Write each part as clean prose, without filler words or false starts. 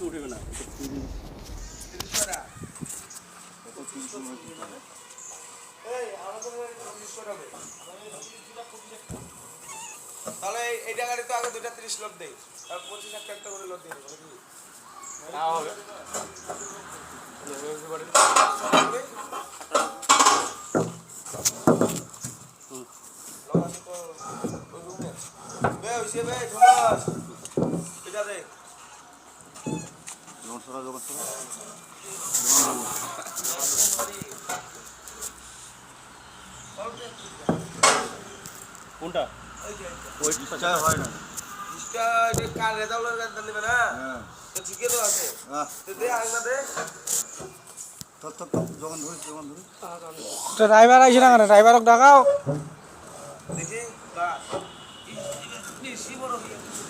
কিছু উঠবে না। তাহলে এই টাকাটা তো আগে 2টা 30 লোড দেই, তারপর 25 একটা করে লোড দিয়ে দেবো নাকি? তা হবে। কোনটা? ওইটা হয় না। কার রেজাল্ট নেবে না? তো ঠিকই তো আছে। তো দে আগে দে। যখন ধরিস যখন ধরিস ড্রাইভার আইছে না কেন? ড্রাইভারক ডাকাও। দেখি বা বেশি বড় হয়ে গেছে।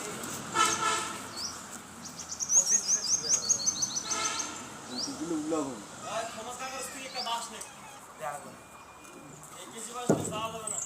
25 দিনে ঠিক হয়ে যাবে। দিলে উল্লাহ হবে। ক্ষমতা কাছ থেকে একটা বাস নেই। দেখো এই কেজি বাস দাও হবে না।